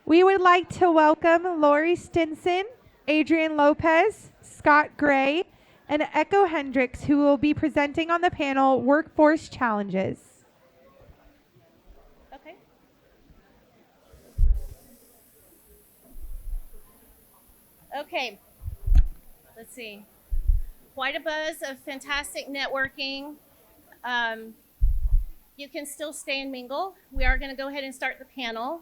We would like to welcome Lori Stinson, Adrian Lopez, Scott Gray, and Ekko Hendrix, who will be presenting on the panel Workforce Challenges. Okay. Okay. Let's see. Quite a buzz of fantastic networking. You can still stay and mingle. We are going to go ahead and start the panel.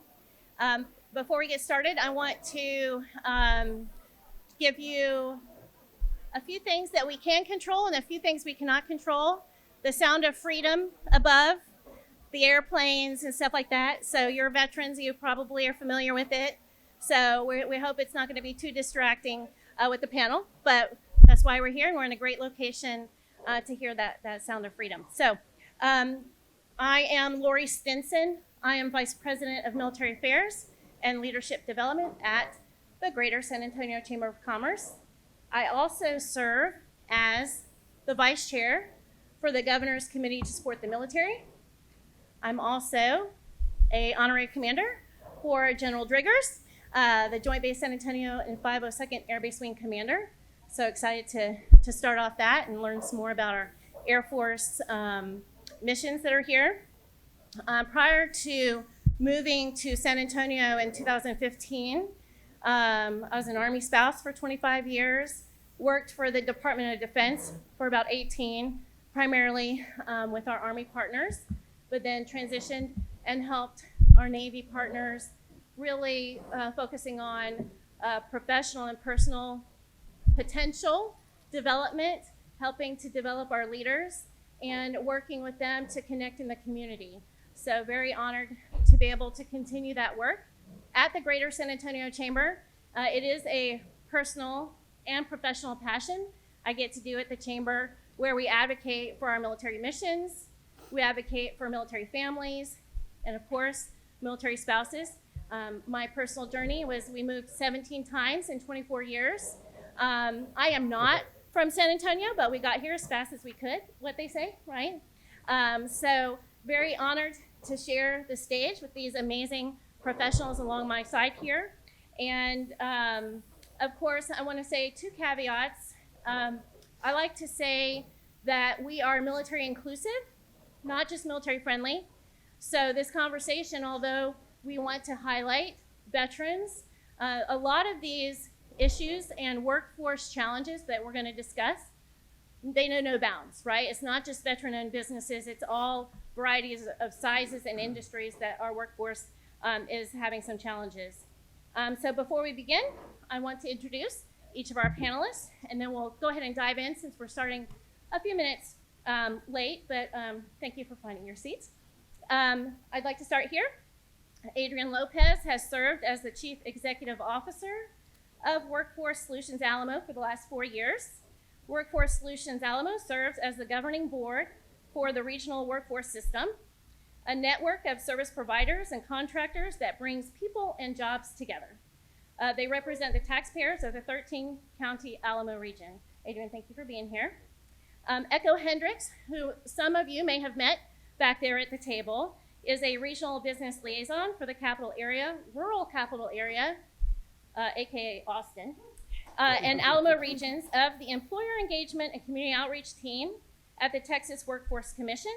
Before we get started, I want to give you a few things that we can control and a few things we cannot control. The sound of freedom above, the airplanes and stuff like that. So you're veterans, you probably are familiar with it. So we hope it's not going to be too distracting with the panel, but that's why we're here, and we're in a great location to hear that sound of freedom. So I am Lori Stinson. I am Vice President of Military Affairs and Leadership Development at the Greater San Antonio Chamber of Commerce. I also serve as the Vice Chair for the Governor's Committee to Support the Military. I'm also an honorary commander for General Driggers, the Joint Base San Antonio and 502nd Air Base Wing Commander. So excited to start off that and learn some more about our Air Force missions that are here. Prior to moving to San Antonio in 2015, I was an Army spouse for 25 years, worked for the Department of Defense for about 18, primarily with our Army partners, but then transitioned and helped our Navy partners, really focusing on professional and personal potential development, helping to develop our leaders, and working with them to connect in the community. So very honored to be able to continue that work at the Greater San Antonio Chamber. It is a personal and professional passion I get to do at the Chamber, where we advocate for our military missions, we advocate for military families, and of course, military spouses. My personal journey was we moved 17 times in 24 years. I am not from San Antonio, but we got here as fast as we could, what they say, right? So very honored to share the stage with these amazing professionals along my side here. And of course, I want to say two caveats. I like to say that we are military inclusive, not just military friendly. So this conversation, although we want to highlight veterans, a lot of these issues and workforce challenges that we're going to discuss, they know no bounds, right? It's not just veteran-owned businesses, it's all varieties of sizes and industries that our workforce is having some challenges. So before we begin, I want to introduce each of our panelists, and then we'll go ahead and dive in since we're starting a few minutes late, but thank you for finding your seats. I'd like to start here. Adrian Lopez has served as the Chief Executive Officer of Workforce Solutions Alamo for the last 4 years. Workforce Solutions Alamo serves as the governing board for the regional workforce system, a network of service providers and contractors that brings people and jobs together. They represent the taxpayers of the 13-county Alamo region. Adrian, thank you for being here. Ekko Hendrix, who some of you may have met back there at the table, is a regional business liaison for the capital area, rural capital area, aka Austin, and Alamo regions of the Employer Engagement and Community Outreach team at the Texas Workforce Commission,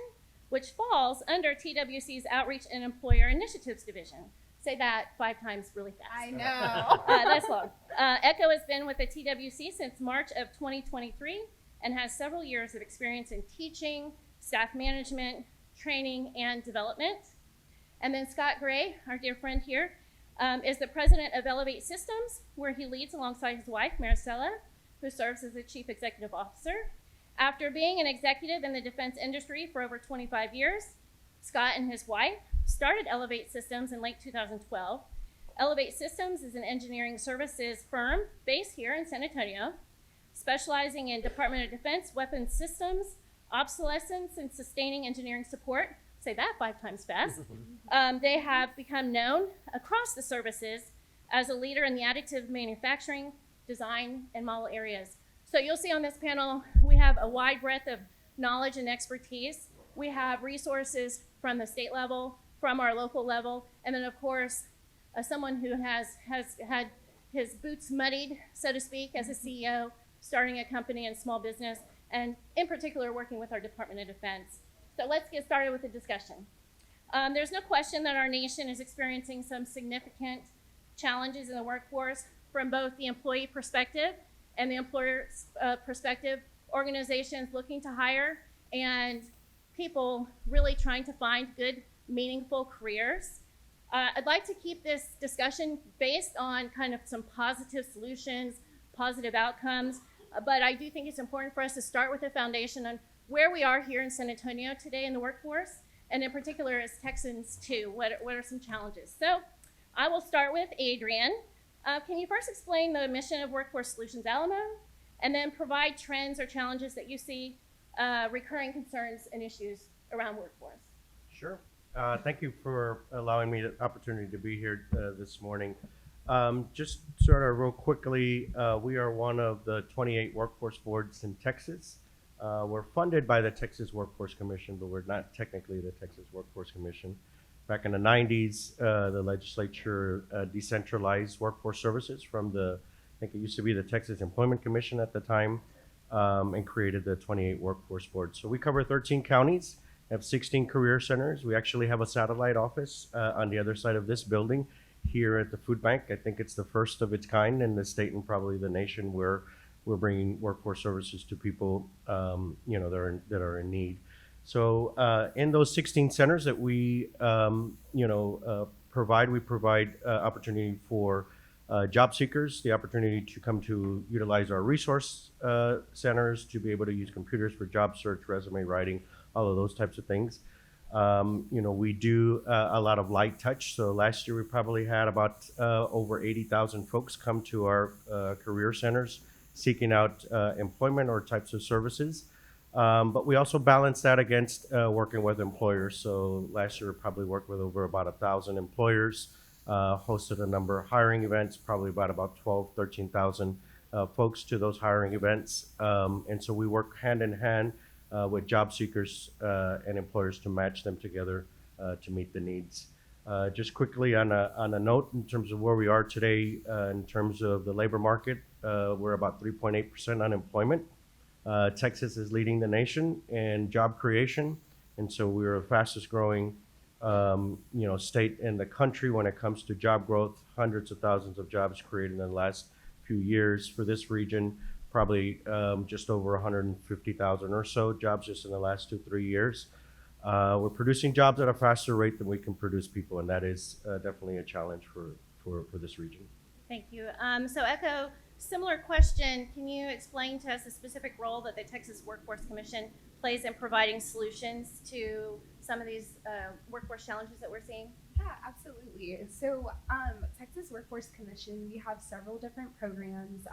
which falls under TWC's Outreach and Employer Initiatives Division. Say that 5 times really fast. I know. That's long. Ekko has been with the TWC since March of 2023 and has several years of experience in teaching, staff management, training, and development. And then Scott Gray, our dear friend here, is the president of Elevate Systems, where he leads alongside his wife, Maricela, who serves as the chief executive officer. After being an executive in the defense industry for over 25 years, Scott and his wife started Elevate Systems in late 2012. Elevate Systems is an engineering services firm based here in San Antonio, specializing in Department of Defense weapons systems, obsolescence, and sustaining engineering support. Say that 5 times fast. They have become known across the services as a leader in the additive manufacturing, design, and model areas. So you'll see on this panel, we have a wide breadth of knowledge and expertise. We have resources from the state level, from our local level, and then of course, someone who has had his boots muddied, so to speak, as a CEO, starting a company and small business, and in particular working with our Department of Defense. So let's get started with the discussion. There's no question that our nation is experiencing some significant challenges in the workforce from both the employee perspective and the employer perspective, organizations looking to hire and people really trying to find good, meaningful careers. I'd like to keep this discussion based on kind of some positive solutions, positive outcomes, but I do think it's important for us to start with a foundation on where we are here in San Antonio today in the workforce, and in particular as Texans too, what are some challenges? So I will start with Adrian. Can you first explain the mission of Workforce Solutions Alamo, and then provide trends or challenges that you see, recurring concerns and issues around workforce? Sure. Thank you for allowing me the opportunity to be here this morning. Just sort of real quickly, we are one of the 28 workforce boards in Texas. We're funded by the Texas Workforce Commission, but we're not technically the Texas Workforce Commission. Back in the 90s, the legislature decentralized workforce services from I think it used to be the Texas Employment Commission at the time, and created the 28 workforce boards. So we cover 13 counties, have 16 career centers. We actually have a satellite office on the other side of this building here at the food bank. I think it's the first of its kind in the state and probably the nation where we're bringing workforce services to people that are in need. So in those 16 centers that we provide, opportunity for job seekers, the opportunity to come to utilize our resource centers, to be able to use computers for job search, resume writing, all of those types of things. We do a lot of light touch. So last year we probably had about over 80,000 folks come to our career centers seeking out employment or types of services. But we also balance that against working with employers. So last year we probably worked with over about 1,000 employers, hosted a number of hiring events, probably about 13,000 folks to those hiring events. And so we work hand in hand with job seekers and employers to match them together to meet the needs. Just quickly on a note in terms of where we are today, in terms of the labor market, we're about 3.8% unemployment. Texas is leading the nation in job creation, and so we're the fastest growing state in the country when it comes to job growth. Hundreds of thousands of jobs created in the last few years for this region. Probably just over 150,000 or so jobs just in the last 2-3 years. We're producing jobs at a faster rate than we can produce people, and that is definitely a challenge for this region. Thank you. So Ekko, similar question. Can you explain to us the specific role that the Texas Workforce Commission plays in providing solutions to some of these workforce challenges that we're seeing? Yeah, absolutely. So Texas Workforce Commission, we have several different programs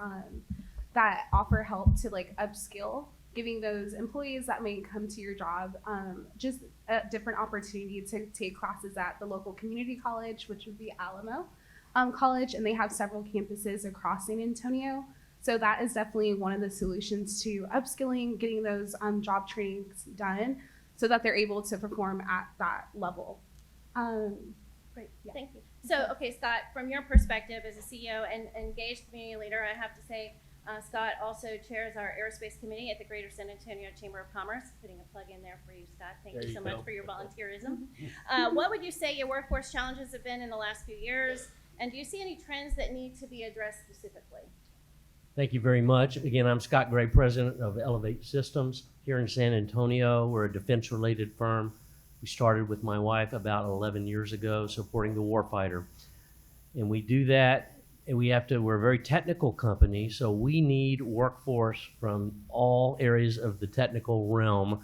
that offer help to upskill, giving those employees that may come to your job just a different opportunity to take classes at the local community college, which would be Alamo College, and they have several campuses across San Antonio. So that is definitely one of the solutions to upskilling, getting those job trainings done so that they're able to perform at that level. Great, yeah. Thank you. So, okay, Scott, from your perspective as a CEO and engaged community leader, I have to say, Scott also chairs our aerospace committee at the Greater San Antonio Chamber of Commerce. Putting a plug in there for you, Scott. Thank you so much for your volunteerism. What would you say your workforce challenges have been in the last few years? And do you see any trends that need to be addressed specifically? Thank you very much. Again, I'm Scott Gray, president of Elevate Systems here in San Antonio. We're a defense-related firm. We started with my wife about 11 years ago supporting the warfighter. And we do that, and we're a very technical company, so we need workforce from all areas of the technical realm,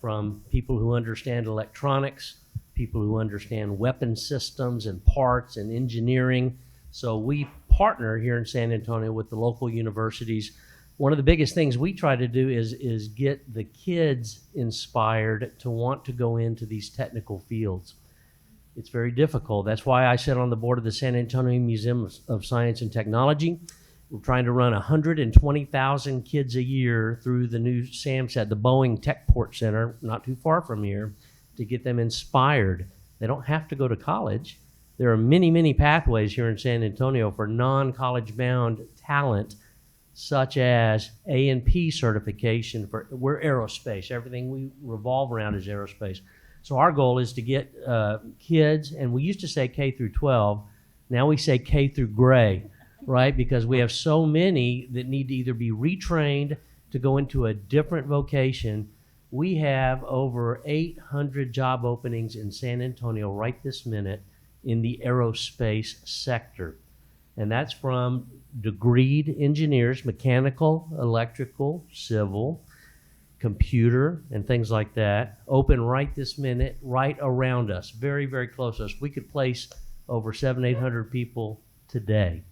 from people who understand electronics, people who understand weapon systems and parts and engineering. So we partner here in San Antonio with the local universities. One of the biggest things we try to do is get the kids inspired to want to go into these technical fields. It's very difficult. That's why I sit on the board of the San Antonio Museum of Science and Technology. We're trying to run 120,000 kids a year through the new SAMSAT, the Boeing Techport Center, not too far from here, to get them inspired. They don't have to go to college. There are many, many pathways here in San Antonio for non-college bound talent, such as A&P certification we're aerospace. Everything we revolve around is aerospace. So our goal is to get kids, and we used to say K through 12, now we say K through gray, right? Because we have so many that need to either be retrained to go into a different vocation. We have over 800 job openings in San Antonio right this minute in the aerospace sector. And that's from degreed engineers, mechanical, electrical, civil, computer, and things like that, open right this minute, right around us, very, very close to us. We could place over 700-800 people today.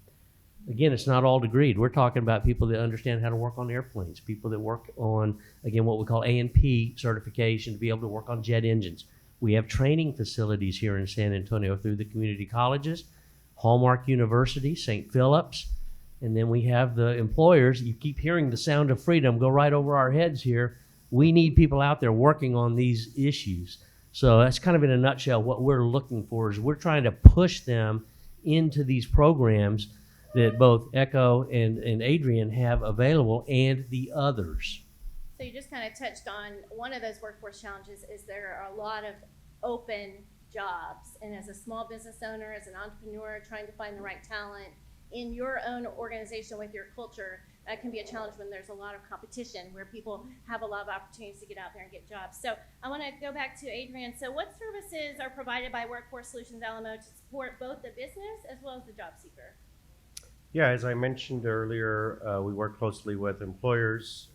Again, it's not all degreed. We're talking about people that understand how to work on airplanes, people that work on, again, what we call A&P certification to be able to work on jet engines. We have training facilities here in San Antonio through the community colleges, Hallmark University, St. Philip's, and then we have the employers. You keep hearing the sound of freedom go right over our heads here. We need people out there working on these issues. So that's kind of in a nutshell what we're looking for is we're trying to push them into these programs that both Ekko and Adrian have available and the others. So you just kind of touched on one of those workforce challenges is there are a lot of open jobs. And as a small business owner, as an entrepreneur, trying to find the right talent in your own organization with your culture, that can be a challenge when there's a lot of competition where people have a lot of opportunities to get out there and get jobs. So I want to go back to Adrian. So what services are provided by Workforce Solutions Alamo to support both the business as well as the job seeker? Yeah, as I mentioned earlier, we work closely with employers.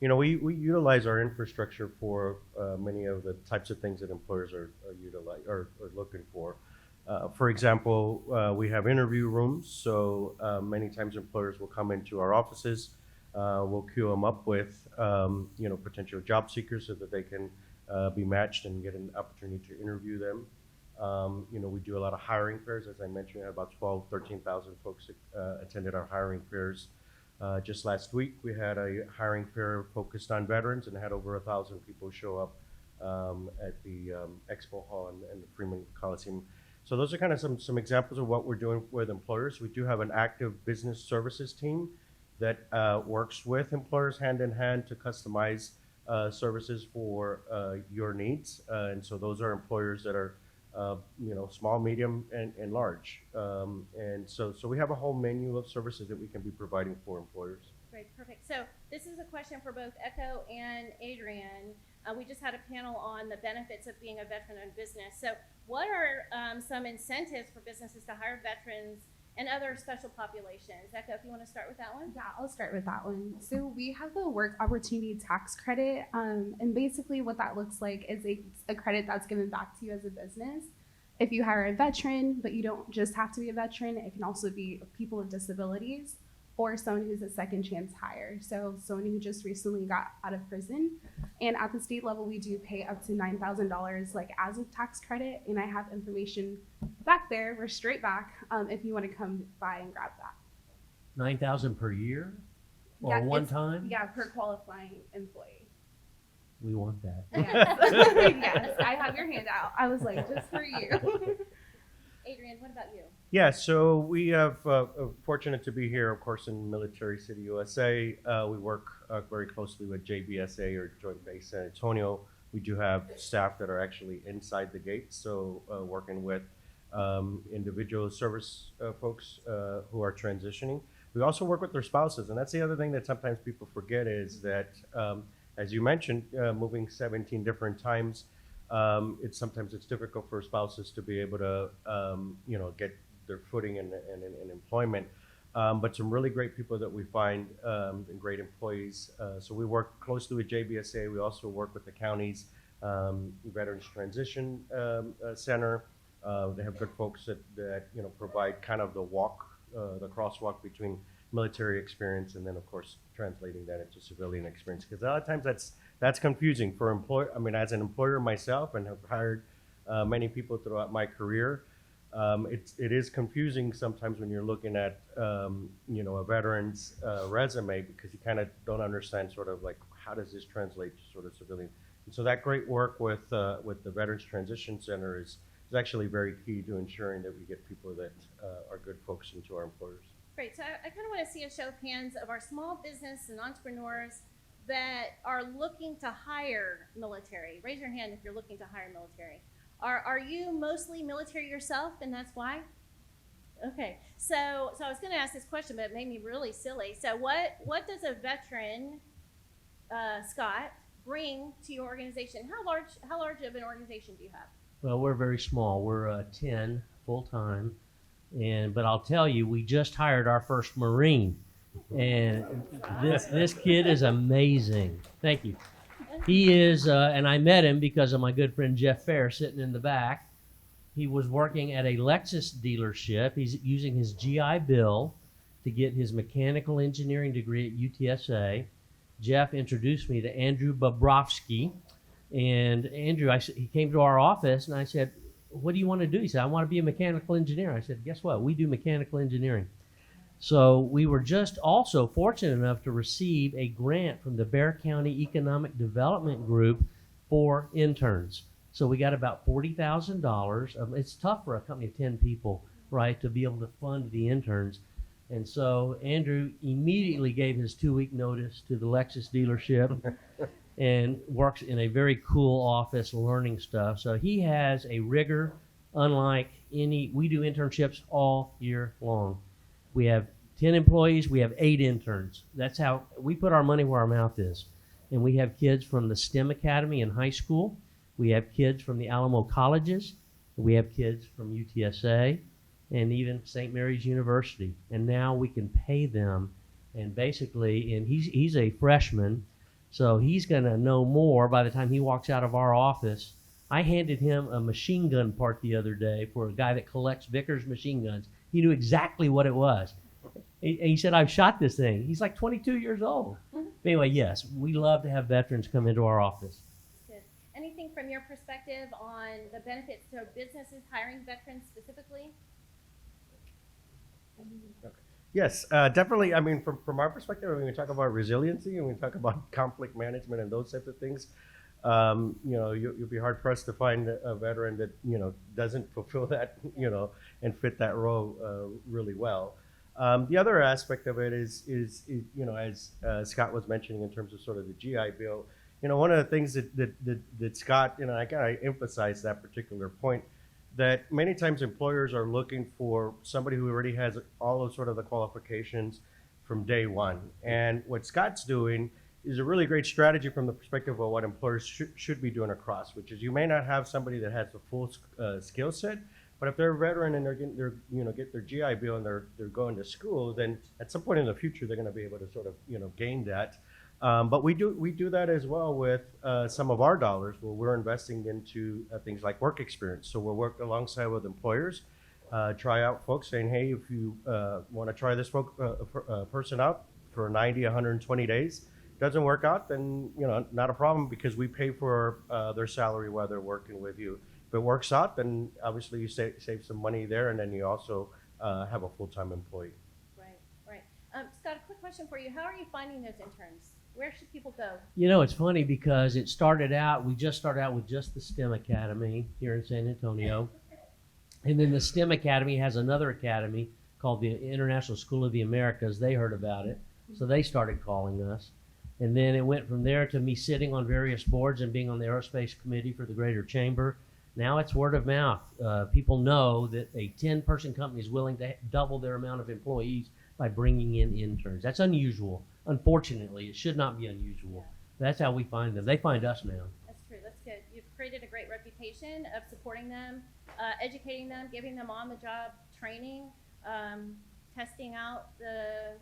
We utilize our infrastructure for many of the types of things that employers are looking for. For example, we have interview rooms, so many times employers will come into our offices. We'll queue them up with potential job seekers so that they can be matched and get an opportunity to interview them. We do a lot of hiring fairs. As I mentioned, we had about 13,000 folks attended our hiring fairs. Just last week, we had a hiring fair focused on veterans and had over 1,000 people show up at the Expo Hall and the Freeman Coliseum. So those are kind of some examples of what we're doing with employers. We do have an active business services team that works with employers hand in hand to customize services for your needs. And so those are employers that are small, medium, and large. And so we have a whole menu of services that we can be providing for employers. Great, perfect. So this is a question for both Ekko and Adrian. We just had a panel on the benefits of being a veteran-owned business. So what are some incentives for businesses to hire veterans and other special populations? Ekko, if you want to start with that one. Yeah, I'll start with that one. So we have the work opportunity tax credit. And basically what that looks like is a credit that's given back to you as a business. If you hire a veteran, but you don't just have to be a veteran, it can also be people with disabilities or someone who's a second chance hire. So someone who just recently got out of prison. And at the state level, we do pay up to $9,000 like as a tax credit. And I have information back there. We're straight back if you want to come by and grab that. $9,000 per year or one time? Yeah, per qualifying employee. We want that. Yes. Yes, I have your hand out. I was like, just for you. Adrian, what about you? Yeah, so we have fortunate to be here, of course, in Military City, USA. We work very closely with JBSA or Joint Base San Antonio. We do have staff that are actually inside the gates, so working with individual service folks who are transitioning. We also work with their spouses, and that's the other thing that sometimes people forget is that, as you mentioned, moving 17 different times, sometimes it's difficult for spouses to be able to, get their footing in employment. But some really great people that we find and great employees. So we work closely with JBSA. We also work with the county's Veterans Transition Center. They have good folks that provide kind of the crosswalk between military experience and then, of course, translating that into civilian experience. Because a lot of times that's confusing for as an employer myself and have hired many people throughout my career. It is confusing sometimes when you're looking at a veteran's resume because you kind of don't understand sort of like how does this translate to sort of civilian. And so that great work with the Veterans Transition Center is actually very key to ensuring that we get people that are good folks into our employers. Great. So I kind of want to see a show of hands of our small business and entrepreneurs that are looking to hire military. Raise your hand if you're looking to hire military. Are you mostly military yourself, and that's why? Okay. So I was going to ask this question, but it made me really silly. So what does a veteran, Scott, bring to your organization? How large of an organization do you have? Well, we're very small. We're 10 full-time. But I'll tell you, we just hired our first Marine. And this kid is amazing. Thank you. He is, and I met him because of my good friend Jeff Fair sitting in the back. He was working at a Lexus dealership. He's using his GI Bill to get his mechanical engineering degree at UTSA. Jeff introduced me to Andrew Bobrovsky. And Andrew, he came to our office, and I said, "What do you want to do?" He said, "I want to be a mechanical engineer." I said, "Guess what? We do mechanical engineering." So we were just also fortunate enough to receive a grant from the Bexar County Economic Development Group for interns. So we got about $40,000. It's tough for a company of 10 people, right, to be able to fund the interns. And so Andrew immediately gave his 2-week notice to the Lexus dealership and works in a very cool office learning stuff. So he has a rigor unlike any. We do internships all year long. We have 10 employees. We have 8 interns. That's how we put our money where our mouth is. And we have kids from the STEM Academy in high school. We have kids from the Alamo colleges. We have kids from UTSA and even St. Mary's University. And now we can pay them. And basically, and he's a freshman, so he's going to know more by the time he walks out of our office. I handed him a machine gun part the other day for a guy that collects Vickers machine guns. He knew exactly what it was. He said, "I've shot this thing." He's like 22 years old. But anyway, yes, we love to have veterans come into our office. Good. Anything from your perspective on the benefits to businesses hiring veterans specifically? Yes, definitely. I mean, from our perspective, when we talk about resiliency and we talk about conflict management and those types of things, you'll be hard pressed to find a veteran that doesn't fulfill that and fit that role really well. The other aspect of it is as Scott was mentioning in terms of sort of the GI Bill. One of the things that Scott, I gotta emphasize that particular point, that many times employers are looking for somebody who already has all of sort of the qualifications from day one. And what Scott's doing is a really great strategy from the perspective of what employers should be doing across, which is you may not have somebody that has the full skill set, but if they're a veteran and they're getting get their GI Bill and they're going to school, then at some point in the future they're going to be able to sort of gain that. But we do that as well with some of our dollars where we're investing into things like work experience. So we'll work alongside with employers, try out folks saying, "Hey, if you want to try this person out for 90, 120 days, doesn't work out, then not a problem because we pay for their salary while they're working with you. If it works out, then obviously you save some money there, and then you also have a full-time employee." Right. Scott, a quick question for you. How are you finding those interns? Where should people go? It's funny because we just started out with just the STEM Academy here in San Antonio. And then the STEM Academy has another academy called the International School of the Americas. They heard about it, so they started calling us. And then it went from there to me sitting on various boards and being on the aerospace committee for the Greater Chamber. Now it's word of mouth. People know that a 10-person company is willing to double their amount of employees by bringing in interns. That's unusual. Unfortunately, it should not be unusual. That's how we find them. They find us now. That's true. That's good. You've created a great reputation of supporting them, educating them, giving them on-the-job training, testing out the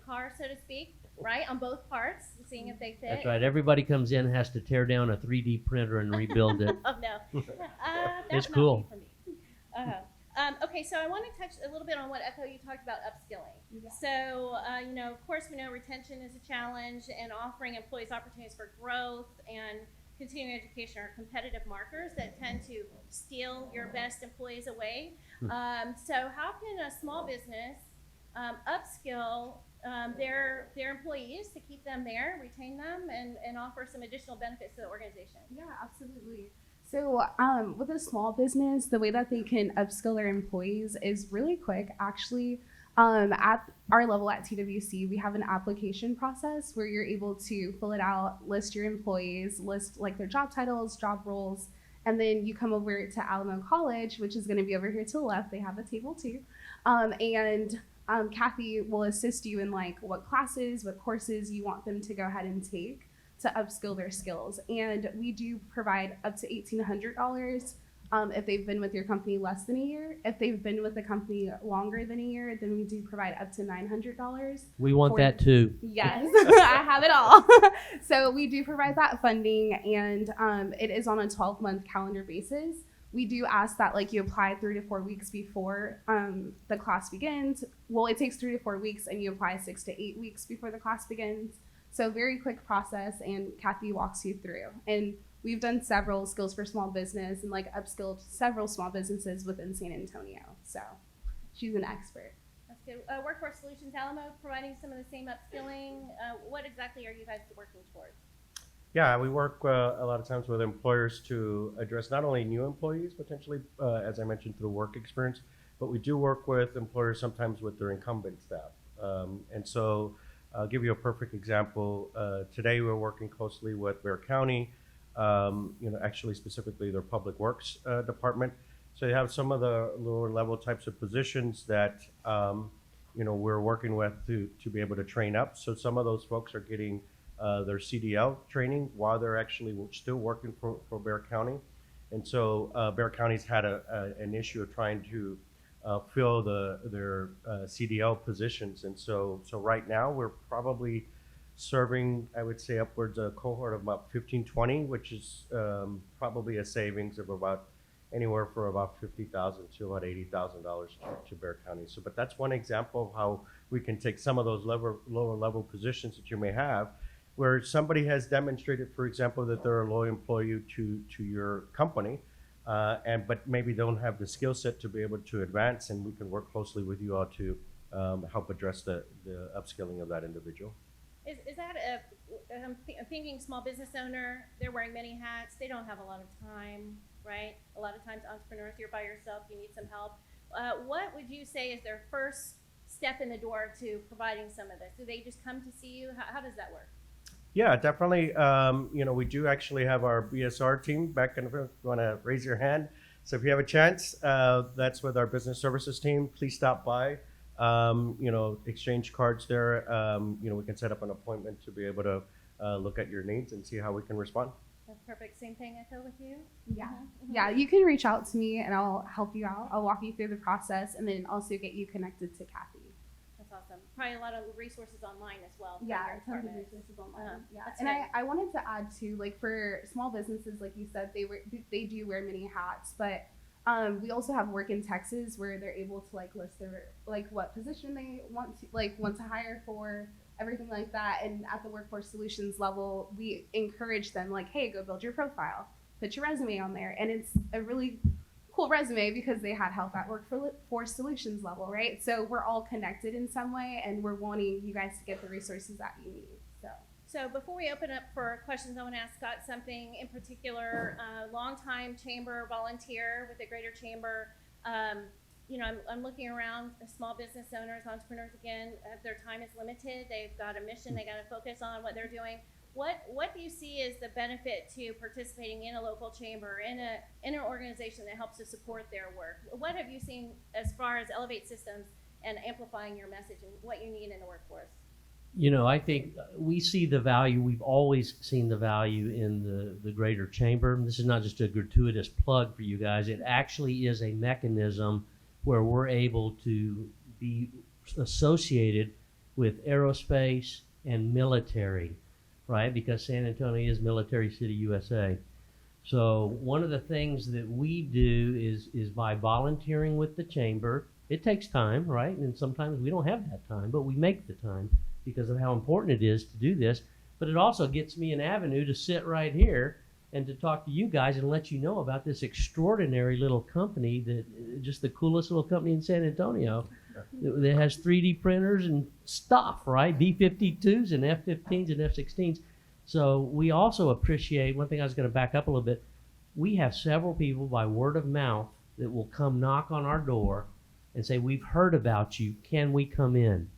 car, so to speak, right, on both parts, seeing if they fit. That's right. Everybody comes in has to tear down a 3D printer and rebuild it. Oh, no. It's cool. For me. Okay, so I want to touch a little bit on what Ekko, you talked about upskilling. Yeah. So, of course, we know retention is a challenge, and offering employees opportunities for growth and continuing education are competitive markers that tend to steal your best employees away. So how can a small business upskill their employees to keep them there, retain them, and offer some additional benefits to the organization? Yeah, absolutely. So, with a small business, the way that they can upskill their employees is really quick. Actually, at our level at TWC, we have an application process where you're able to fill it out, list your employees, list like their job titles, job roles, and then you come over to Alamo College, which is going to be over here to the left. They have a table too, and Kathy will assist you in like what classes, what courses you want them to go ahead and take to upskill their skills. And we do provide up to $1,800 if they've been with your company less than a year. If they've been with the company longer than a year, then we do provide up to $900. We want that too. Yes, I have it all. So we do provide that funding, and it is on a 12-month calendar basis. We do ask that like you apply 3 to 4 weeks before the class begins. Well, it takes 3 to 4 weeks, and you apply 6 to 8 weeks before the class begins. So very quick process, and Kathy walks you through. And we've done several skills for small business and like upskilled several small businesses within San Antonio. So she's an expert. That's good. Workforce Solutions Alamo providing some of the same upskilling. What exactly are you guys working towards? Yeah, we work a lot of times with employers to address not only new employees potentially, as I mentioned, through work experience, but we do work with employers sometimes with their incumbent staff. And so I'll give you a perfect example. Today we're working closely with Bexar County, actually specifically their Public Works department. So you have some of the lower level types of positions that we're working with to be able to train up. So some of those folks are getting their CDL training while they're actually still working for Bexar County. And so Bexar County's had an issue of trying to fill their CDL positions. And so right now we're probably serving, I would say, upwards a cohort of about 15, 20, which is probably a savings of about anywhere from about $50,000 to about $80,000 to Bexar County. So, but that's one example of how we can take some of those lower level positions that you may have, where somebody has demonstrated, for example, that they're a loyal employee to your company, but maybe don't have the skill set to be able to advance, and we can work closely with you all to help address the upskilling of that individual. Is that I'm thinking small business owner, they're wearing many hats, they don't have a lot of time, right? A lot of times entrepreneurs, you're by yourself, you need some help. What would you say is their first step in the door to providing some of this? Do they just come to see you? How does that work? Yeah, definitely. We do actually have our BSR team back in the front. If you want to raise your hand. So if you have a chance, that's with our business services team. Please stop by. Exchange cards there. We can set up an appointment to be able to look at your needs and see how we can respond. That's perfect. Same thing, Ekko, with you? Yeah. Mm-hmm. Yeah, you can reach out to me and I'll help you out. I'll walk you through the process and then also get you connected to Kathy. That's awesome. Probably a lot of resources online as well. Yeah, tons of resources online. Yeah, That's and good. I wanted to add too, like for small businesses, like you said, they do wear many hats, but we also have Work in Texas where they're able to like list their like what position they want to hire for, everything like that. And at the Workforce Solutions level, we encourage them like, hey, go build your profile, put your resume on there, and it's a really cool resume because they had help at Workforce Solutions level, right? So we're all connected in some way, and we're wanting you guys to get the resources that you need. So before we open up for questions, I want to ask Scott something in particular. Longtime chamber volunteer with the Greater Chamber. I'm looking around small business owners, entrepreneurs again. Their time is limited. They've got a mission. They got to focus on what they're doing. What do you see as the benefit to participating in a local chamber, in an organization that helps to support their work? What have you seen as far as Elevate Systems and amplifying your message and what you need in the workforce? I think we see the value. We've always seen the value in the Greater Chamber. This is not just a gratuitous plug for you guys. It actually is a mechanism where we're able to be associated with aerospace and military, right? Because San Antonio is Military City, USA. So one of the things that we do is by volunteering with the chamber. It takes time, right? And sometimes we don't have that time, but we make the time because of how important it is to do this. But it also gets me an avenue to sit right here and to talk to you guys and let you know about this extraordinary little company that just the coolest little company in San Antonio that has 3D printers and stuff, right? B-52s and F-15s and F-16s. So we also appreciate, one thing I was going to back up a little bit, we have several people by word of mouth that will come knock on our door and say, we've heard about you, can we come in?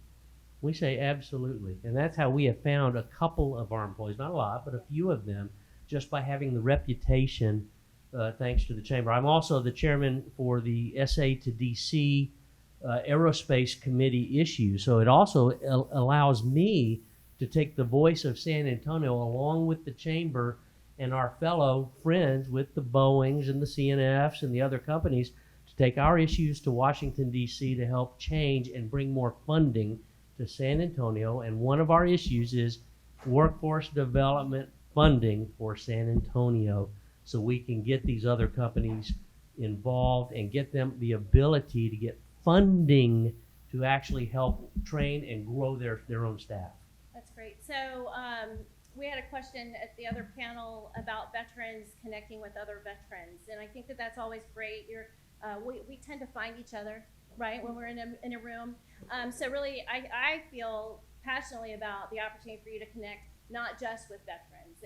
We say absolutely. And that's how we have found a couple of our employees, not a lot, but a few of them, just by having the reputation thanks to the chamber. I'm also the chairman for the SA to DC aerospace committee issue. So it also allows me to take the voice of San Antonio along with the chamber and our fellow friends with the Boeings and the CNFs and the other companies to take our issues to Washington, D.C. to help change and bring more funding to San Antonio. And one of our issues is workforce development funding for San Antonio, so we can get these other companies involved and get them the ability to get funding to actually help train and grow their own staff. That's great. So we had a question at the other panel about veterans connecting with other veterans, and I think that that's always great. We tend to find each other, right, when we're in a room. So really, I feel passionately about the opportunity for you to connect not just with veterans.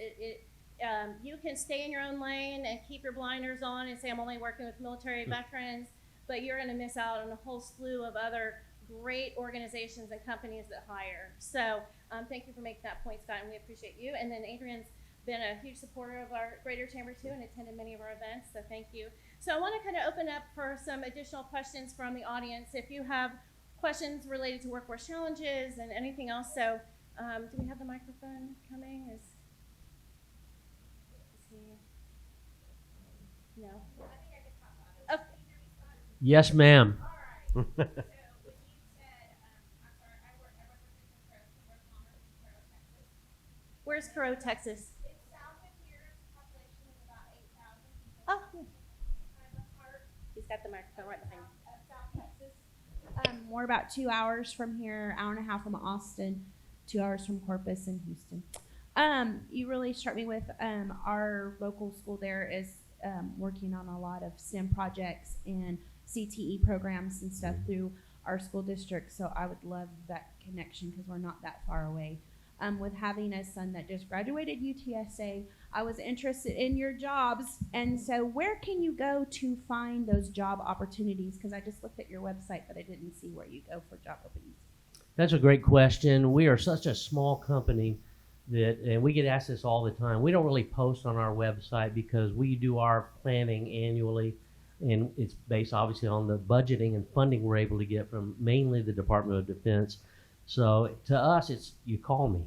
You can stay in your own lane and keep your blinders on and say, I'm only working with military veterans, but you're going to miss out on a whole slew of other great organizations and companies that hire. So thank you for making that point, Scott, and we appreciate you. And then Adrian's been a huge supporter of our Greater Chamber too and attended many of our events, so thank you. So I want to kind of open up for some additional questions from the audience. If you have questions related to workforce challenges and anything else, so do we have the microphone coming? Is he? No. Oh. Yes, ma'am. Where's Cairo, Texas? It's south of here. Population is about 8,000. Oh, yeah. Kind of part He's got the microphone right behind him. of South Texas. We're about 2 hours from here, hour and a half from Austin, 2 hours from Corpus and Houston. You really struck me with our local school there is working on a lot of STEM projects and CTE programs and stuff through our school district. So I would love that connection because we're not that far away. With having a son that just graduated UTSA, I was interested in your jobs. And so where can you go to find those job opportunities? Because I just looked at your website, but I didn't see where you go for job openings. That's a great question. We are such a small company and we get asked this all the time. We don't really post on our website because we do our planning annually, and it's based obviously on the budgeting and funding we're able to get from mainly the Department of Defense. So to us, it's you call me.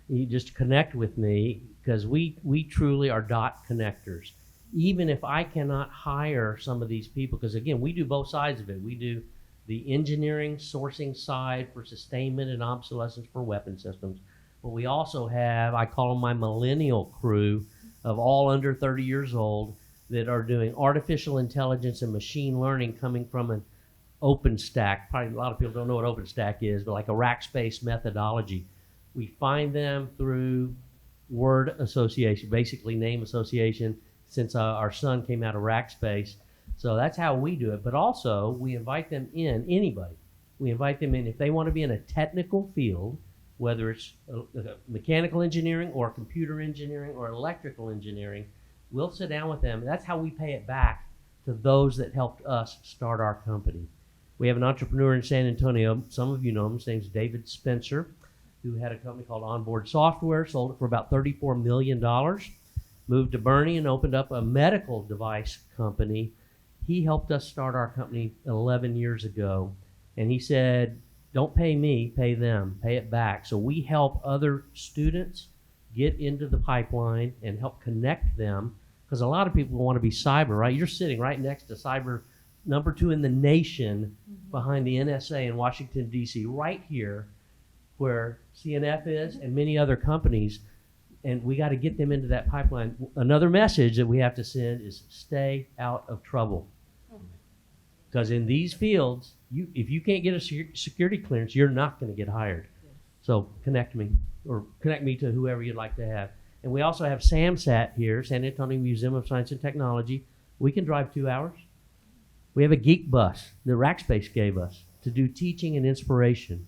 You just connect with me because we truly are dot connectors. Even if I cannot hire some of these people, because again, we do both sides of it. We do the engineering sourcing side for sustainment and obsolescence for weapon systems. But we also have, I call them my millennial crew of all under 30 years old that are doing artificial intelligence and machine learning coming from an OpenStack. Probably a lot of people don't know what OpenStack is, but like a rack-space methodology. We find them through word association, basically name association, since our son came out of Rackspace. So that's how we do it. But also, we invite them in, anybody. We invite them in if they want to be in a technical field, whether it's mechanical engineering or computer engineering or electrical engineering. We'll sit down with them. That's how we pay it back to those that helped us start our company. We have an entrepreneur in San Antonio. Some of you know him. His name's David Spencer, who had a company called Onboard Software, sold it for about $34 million, moved to Bernie and opened up a medical device company. He helped us start our company 11 years ago, and he said, don't pay me, pay them, pay it back. So we help other students get into the pipeline and help connect them, because a lot of people want to be cyber, right? You're sitting right next to cyber number 2 in the nation behind the NSA in Washington, D.C., right here where CNF is and many other companies, and we got to get them into that pipeline. Another message that we have to send is stay out of trouble. Because in these fields, if you can't get a security clearance, you're not going to get hired. So connect me to whoever you'd like to have. And we also have SAMSAT here, San Antonio Museum of Science and Technology. We can drive 2 hours. We have a geek bus that Rackspace gave us to do teaching and inspiration.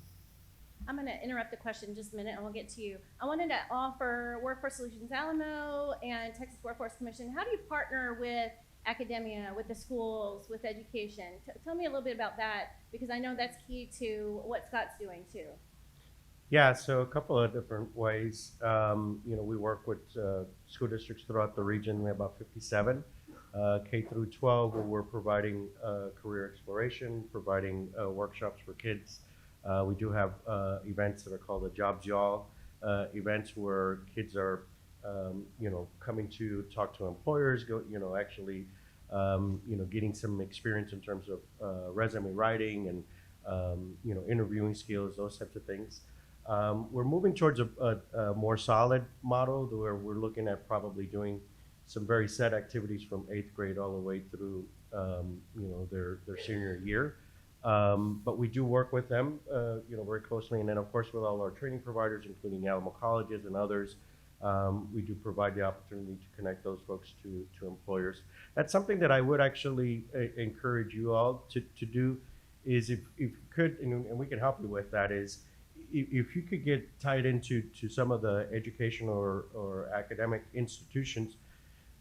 I'm going to interrupt the question just a minute and we'll get to you. I wanted to offer Workforce Solutions Alamo and Texas Workforce Commission. How do you partner with academia, with the schools, with education? Tell me a little bit about that, because I know that's key to what Scott's doing too. Yeah, so a couple of different ways. We work with school districts throughout the region. We have about 57, K through 12, where we're providing career exploration, providing workshops for kids. We do have events that are called the Jobs Y'all events, where kids are, coming to talk to employers, getting some experience in terms of resume writing and, interviewing skills, those types of things. We're moving towards a more solid model where we're looking at probably doing some very set activities from 8th grade all the way through, their senior year. But we do work with them, very closely. And then, of course, with all our training providers, including Alamo colleges and others, we do provide the opportunity to connect those folks to employers. That's something that I would actually encourage you all to do, is if you could, and we can help you with that, is if you could get tied into some of the educational or academic institutions,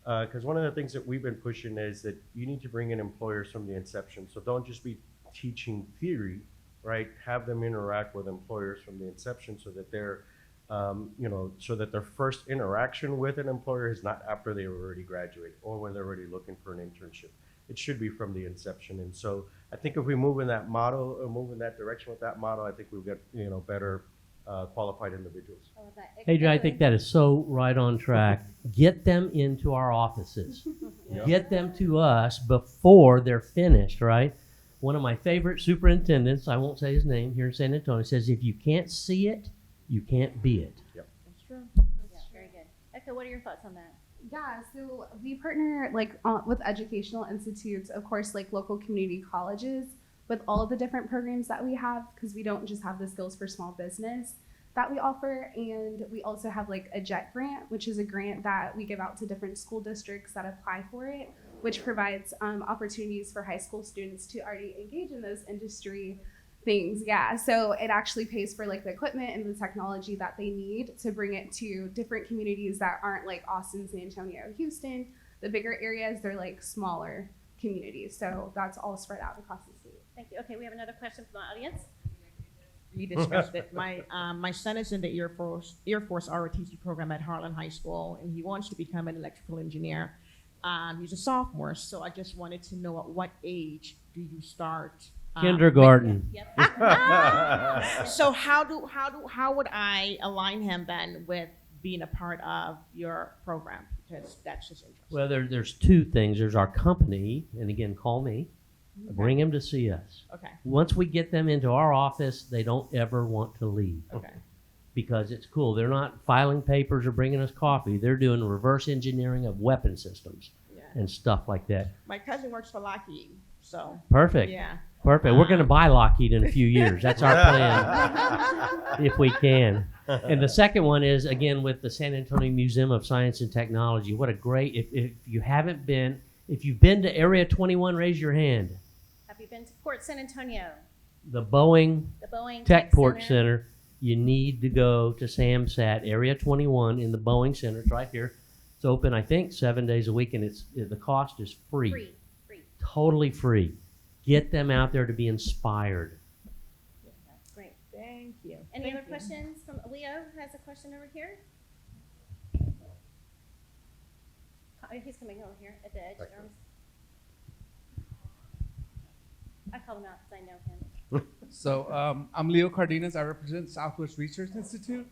because one of the things that we've been pushing is that you need to bring in employers from the inception. So don't just be teaching theory, right? Have them interact with employers from the inception, so that they're, so that their first interaction with an employer is not after they already graduated or when they're already looking for an internship. It should be from the inception. And so I think if we move in that model, or move in that direction with that model, I think we'll get, better qualified individuals. I love that. Adrian, I think that is so right on track. Get them into our offices. Yep. Get them to us before they're finished, right? One of my favorite superintendents, I won't say his name, here in San Antonio, says, if you can't see it, you can't be it. Yep. That's true. Yeah, very good. Ekko, what are your thoughts on that? Yeah, so we partner with educational institutes, of course, like local community colleges, with all of the different programs that we have, because we don't just have the skills for small business that we offer. And we also have like a JET grant, which is a grant that we give out to different school districts that apply for it, which provides opportunities for high school students to already engage in those industry things. Yeah, so it actually pays for like the equipment and the technology that they need to bring it to different communities that aren't like Austin, San Antonio, Houston. The bigger areas, they're like smaller communities. So that's all spread out across the state. Thank you. Okay, we have another question from the audience. We discussed it. My son is in the Air Force ROTC program at Harlan High School, and he wants to become an electrical engineer. He's a sophomore, so I just wanted to know, at what age do you start? Kindergarten. Yep. So how would I align him then with being a part of your program? Because that's just interesting. Well, there's two things. There's our company, and again, call me. Bring them to see us. Okay. Once we get them into our office, they don't ever want to leave. Okay. Because it's cool. They're not filing papers or bringing us coffee. They're doing reverse engineering of weapon systems Yeah. and stuff like that. My cousin works for Lockheed, so Perfect. yeah. Perfect. We're going to buy Lockheed in a few years. That's our plan, if we can. And the second one is, again, with the San Antonio Museum of Science and Technology. What a great, if you've been to Area 21, raise your hand. Have you been to Port San Antonio? The Boeing The Boeing Techport Center. You need to go to SAMSAT, Area 21 in the Boeing Center. It's right here. It's open, I think, 7 days a week, and the cost is free. Free. Totally free. Get them out there to be inspired. That's great. Thank you. Any Thank other you. questions from Leo? Has a question over here? He's coming over here at the edge. Right. I called him out because I know him. So I'm Leo Cardenas. I represent Southwest Research Institute.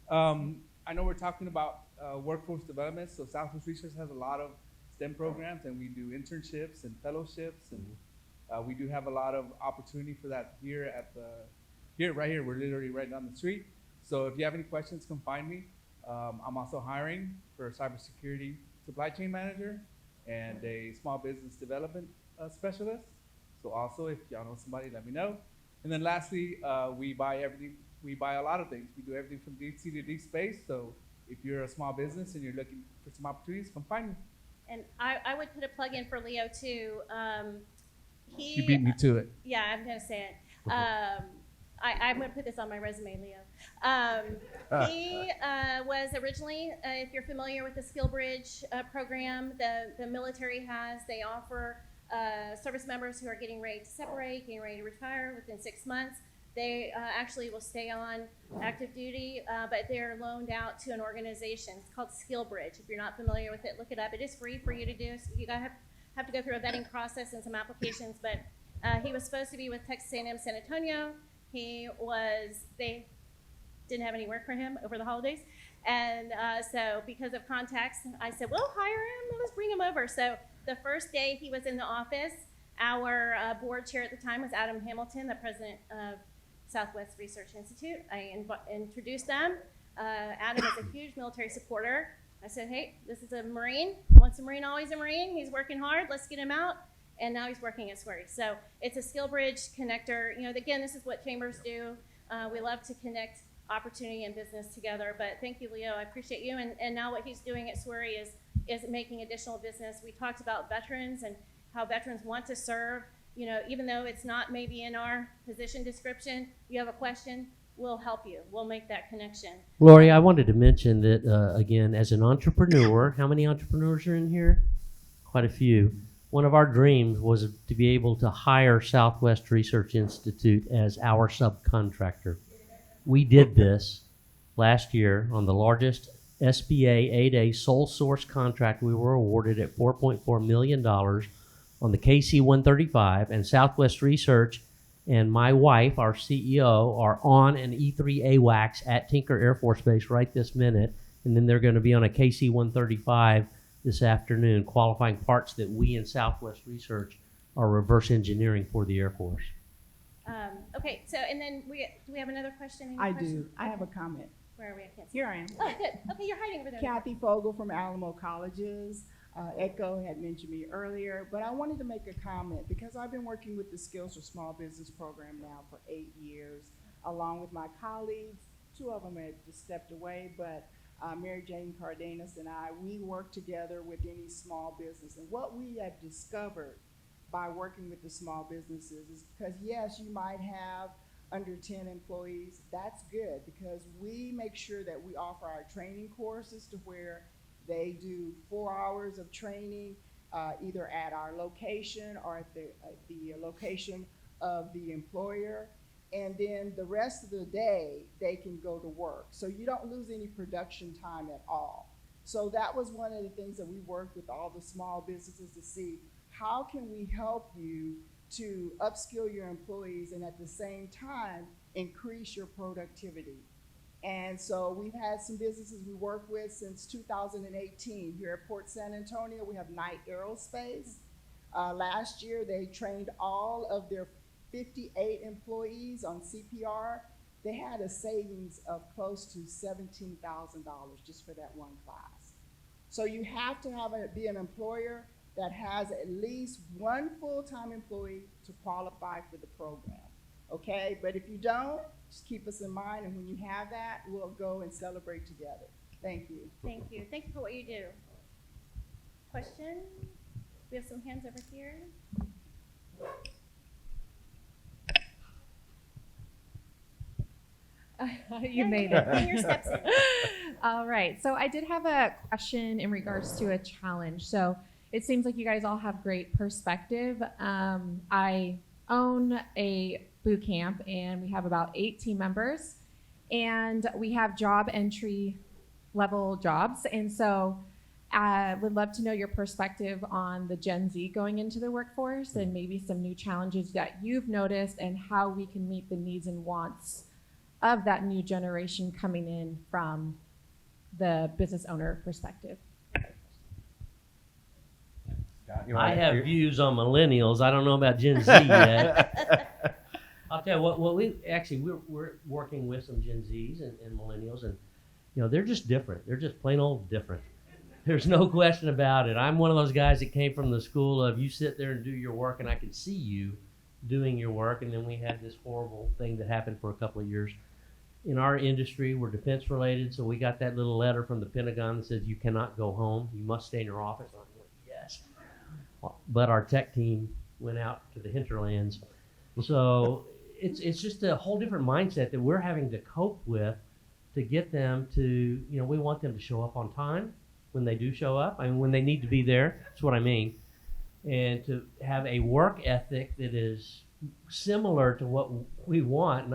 I know we're talking about workforce development. So Southwest Research has a lot of STEM programs, and we do internships and fellowships, and we do have a lot of opportunity for that here right here. We're literally right down the street. So if you have any questions, come find me. I'm also hiring for a cybersecurity supply chain manager and a small business development specialist. So also, if y'all know somebody, let me know. And then lastly, we buy everything. We buy a lot of things. We do everything from deep sea to deep space. So if you're a small business and you're looking for some opportunities, come find me. And I would put a plug in for Leo too. You beat me to it. Yeah, I'm gonna say it. I'm going to put this on my resume, Leo. He was originally, if you're familiar with the Skill Bridge program, the military has, they offer service members who are getting ready to separate, getting ready to retire within 6 months. They actually will stay on active duty, but they're loaned out to an organization. It's called Skill Bridge. If you're not familiar with it, look it up. It is free for you to do. So you have to go through a vetting process and some applications, but he was supposed to be with Texas A&M San Antonio. They didn't have any work for him over the holidays. And so because of contacts, I said, well, hire him, let's bring him over. So the first day he was in the office, our board chair at the time was Adam Hamilton, the president of Southwest Research Institute. I introduced them. Adam is a huge military supporter. I said, hey, this is a Marine. Once a Marine, always a Marine. He's working hard. Let's get him out. And now he's working at SWRI. So it's a skill bridge connector. You know, again, this is what chambers do. We love to connect opportunity and business together. But thank you, Leo. I appreciate you. And now what he's doing at SWRI is making additional business. We talked about veterans and how veterans want to serve. You know, even though it's not maybe in our position description, you have a question, we'll help you. We'll make that connection. Lori, I wanted to mention that, again, as an entrepreneur, how many entrepreneurs are in here? Quite a few. One of our dreams was to be able to hire Southwest Research Institute as our subcontractor. We did this last year on the largest SBA 8A sole source contract we were awarded at $4.4 million on the KC-135, and Southwest Research and my wife, our CEO, are on an E-3 AWACS at Tinker Air Force Base right this minute, and then they're going to be on a KC-135 this afternoon, qualifying parts that we in Southwest Research are reverse engineering for the Air Force. Okay, so and then do we have another question? I do. I have a comment. Where are we? I can't see. Here I am. Oh, good. Okay, you're hiding over there. Kathy Fogel from Alamo Colleges. Ekko had mentioned me earlier, but I wanted to make a comment because I've been working with the Skills for Small Business program now for 8 years, along with my colleagues. 2 of them had just stepped away, but Mary Jane Cardenas and we work together with any small business. And what we have discovered by working with the small businesses is because, yes, you might have under 10 employees. That's good because we make sure that we offer our training courses to where they do 4 hours of training either at our location or at the location of the employer. And then the rest of the day, they can go to work. So you don't lose any production time at all. So that was one of the things that we worked with all the small businesses to see, how can we help you to upskill your employees and at the same time increase your productivity? And so we've had some businesses we work with since 2018. Here at Port San Antonio, we have Knight Aerospace. Last year, they trained all of their 58 employees on CPR. They had a savings of close to $17,000 just for that one class. So you have to be an employer that has at least one full-time employee to qualify for the program, okay? But if you don't, just keep us in mind, and when you have that, we'll go and celebrate together. Thank you. Thank you. Thank you for what you do. Question? We have some hands over here. You made it. Bring your steps in. All right. So I did have a question in regards to a challenge. So it seems like you guys all have great perspective. I own a boot camp, and we have about 8 team members, and we have job entry level jobs. And so I would love to know your perspective on the Gen Z going into the workforce and maybe some new challenges that you've noticed and how we can meet the needs and wants of that new generation coming in from the business owner perspective. I have views on millennials. I don't know about Gen Z yet. I'll tell you what we're working with some Gen Zs and millennials, and they're just different. They're just plain old different. There's no question about it. I'm one of those guys that came from the school of you sit there and do your work, and I can see you doing your work. And then we had this horrible thing that happened for a couple of years. In our industry, we're defense related, so we got that little letter from the Pentagon that says you cannot go home. You must stay in your office. I'm like, yes. But our tech team went out to the hinterlands. So it's just a whole different mindset that we're having to cope with to get them to, we want them to show up on time when they do show up. I mean, when they need to be there, that's what I mean. And to have a work ethic that is similar to what we want,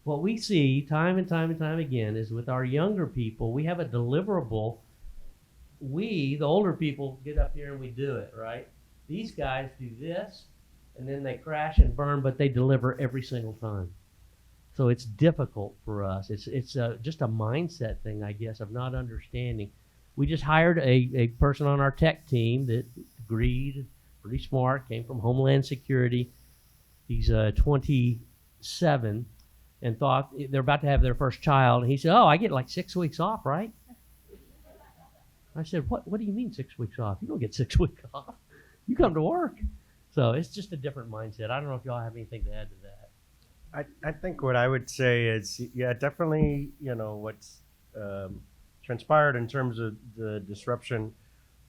what we see time and time and time again is with our younger people, we have a deliverable. We, the older people, get up here and we do it, right? These guys do this, and then they crash and burn, but they deliver every single time. So it's difficult for us. It's just a mindset thing, I guess, of not understanding. We just hired a person on our tech team that agreed, pretty smart, came from Homeland Security. He's 27 and thought they're about to have their first child. And he said, I get like 6 weeks off, right? I said, what do you mean 6 weeks off? You don't get 6 weeks off. You come to work. So it's just a different mindset. I don't know if y'all have anything to add to that. I think what I would say is, definitely, what's transpired in terms of the disruption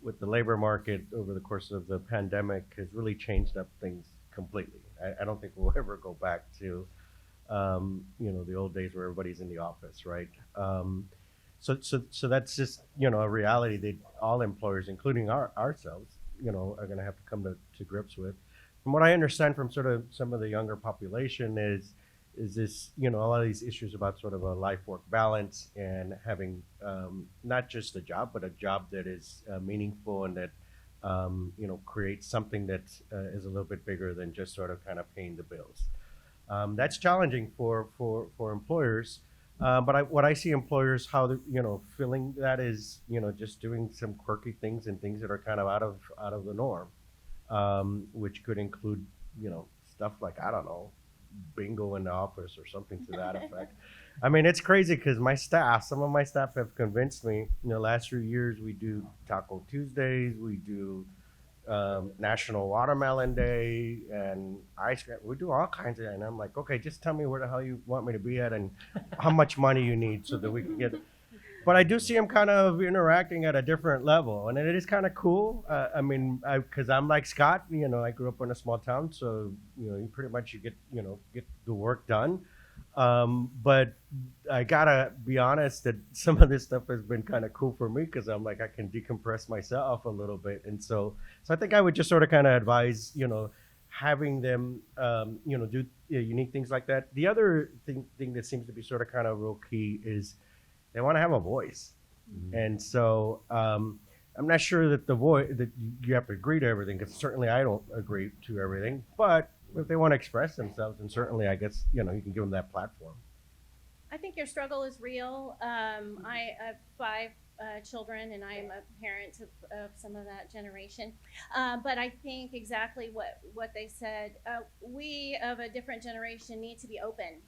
with the labor market over the course of the pandemic has really changed up things completely. I don't think we'll ever go back to, the old days where everybody's in the office, right? So that's just, a reality that all employers, including ourselves, are going to have to come to grips with. From what I understand from sort of some of the younger population is this, a lot of these issues about sort of a life-work balance and having not just a job, but a job that is meaningful and that, creates something that is a little bit bigger than just sort of kind of paying the bills. That's challenging for employers. But what I see employers, how they're, feeling that is, just doing some quirky things and things that are kind of out of the norm. Which could include, stuff like, I don't know, bingo in the office or something to that effect. I mean, it's crazy because some of my staff have convinced me, last few years we do Taco Tuesdays, we do National Watermelon Day and ice cream. We do all kinds of, and I'm like, okay, just tell me where the hell you want me to be at and how much money you need so that we can get it. But I do see them kind of interacting at a different level, and it is kind of cool. Because I'm like Scott, I grew up in a small town, so you pretty much get the work done. But I gotta be honest that some of this stuff has been kind of cool for me because I'm like I can decompress myself a little bit, and so I think I would just sort of kind of advise having them do unique things like that. The other thing that seems to be sort of kind of real key is they want to have a voice. Mm-hmm. And so I'm not sure that that you have to agree to everything, because certainly I don't agree to everything. But if they want to express themselves, then certainly I guess, you can give them that platform. I think your struggle is real. I have 5 children, and I am a parent of some of that generation. But I think exactly what they said. We of a different generation need to be open,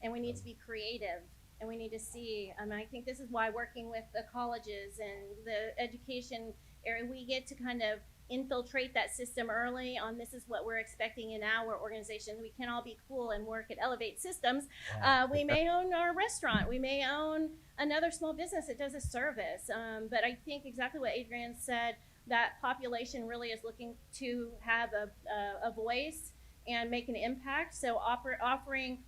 and we need to be creative. And we need to see, I think this is why working with the colleges and the education area, we get to kind of infiltrate that system early on. This is what we're expecting in our organization. We can all be cool and work at Elevate Systems. We may own our restaurant. We may own another small business that does a service. But I think exactly what Adrian said, that population really is looking to have a voice and make an impact. So offering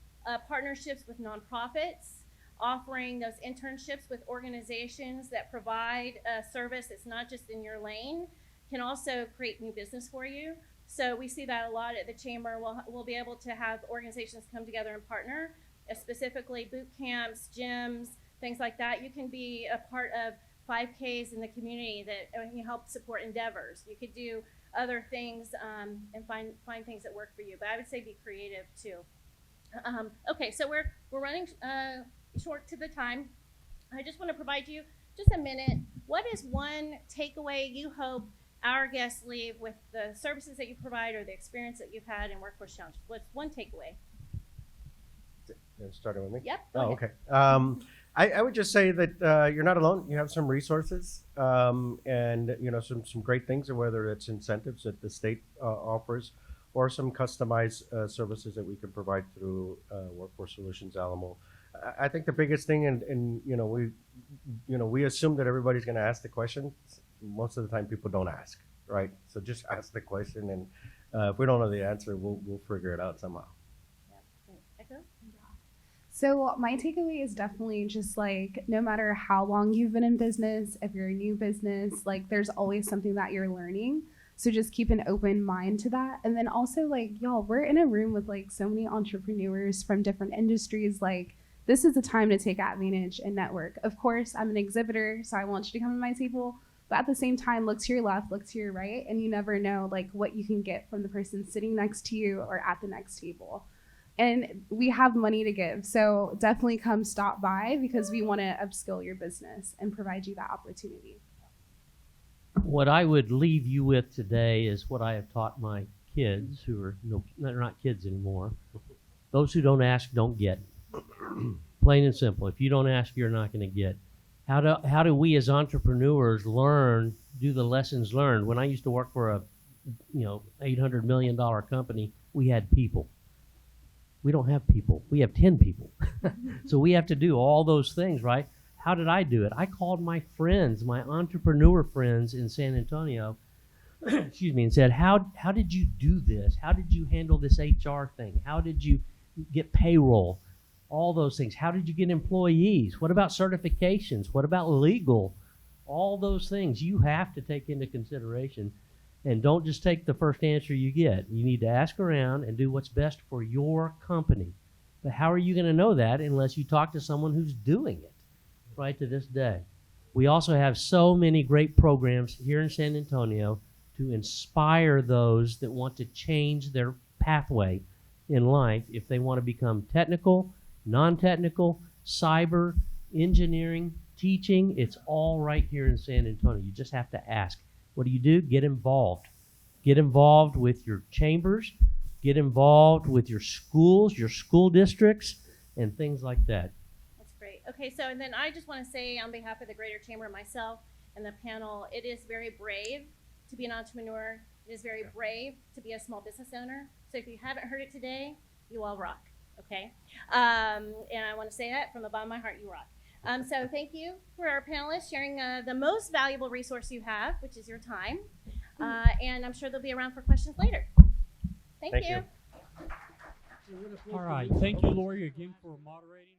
partnerships with nonprofits, offering those internships with organizations that provide a service that's not just in your lane, can also create new business for you. So we see that a lot at the chamber. We'll be able to have organizations come together and partner, specifically boot camps, gyms, things like that. You can be a part of 5Ks in the community that you help support endeavors. You could do other things and find things that work for you. But I would say be creative too. Okay, so we're running short to the time. I just want to provide you just a minute. What is one takeaway you hope our guests leave with the services that you provide or the experience that you've had in Workforce Challenge? What's one takeaway? Starting with me? Yep. Oh, okay. I would just say that you're not alone. You have some resources and some great things, whether it's incentives that the state offers or some customized services that we can provide through Workforce Solutions Alamo. I think the biggest thing, and we assume that everybody's going to ask the question. Most of the time, people don't ask, right? So just ask the question, and if we don't know the answer, we'll figure it out somehow. So my takeaway is definitely just like, no matter how long you've been in business, if you're a new business, like there's always something that you're learning. So just keep an open mind to that. And then also like, y'all, we're in a room with like so many entrepreneurs from different industries. Like this is the time to take advantage and network. Of course, I'm an exhibitor, so I want you to come to my table. But at the same time, look to your left, look to your right, and you never know like what you can get from the person sitting next to you or at the next table. And we have money to give, so definitely come stop by because we want to upskill your business and provide you that opportunity. What I would leave you with today is what I have taught my kids, who are they're not kids anymore. Those who don't ask don't get. Plain and simple. If you don't ask, you're not going to get. How do we as entrepreneurs do the lessons learned? When I used to work for a $800 million company, we had people. We don't have people. We have 10 people. So we have to do all those things, right? How did I do it? I called my friends, my entrepreneur friends in San Antonio, excuse me, and said, how did you do this? How did you handle this HR thing? How did you get payroll? All those things. How did you get employees? What about certifications? What about legal? All those things you have to take into consideration. And don't just take the first answer you get. You need to ask around and do what's best for your company. But how are you going to know that unless you talk to someone who's doing it right to this day? We also have so many great programs here in San Antonio to inspire those that want to change their pathway in life if they want to become technical, non-technical, cyber, engineering, teaching. It's all right here in San Antonio. You just have to ask. What do? Get involved. Get involved with your chambers. Get involved with your schools, your school districts, and things like that. That's great. Okay, so and then I just want to say on behalf of the Greater Chamber, myself, and the panel, it is very brave to be an entrepreneur. It is very brave to be a small business owner. So if you haven't heard it today, you all rock, okay? And I want to say that from the bottom of my heart, you rock. So thank you for our panelists sharing the most valuable resource you have, which is your time. And I'm sure they'll be around for questions later. Thank you. All right. Thank you, Lori, again for moderating.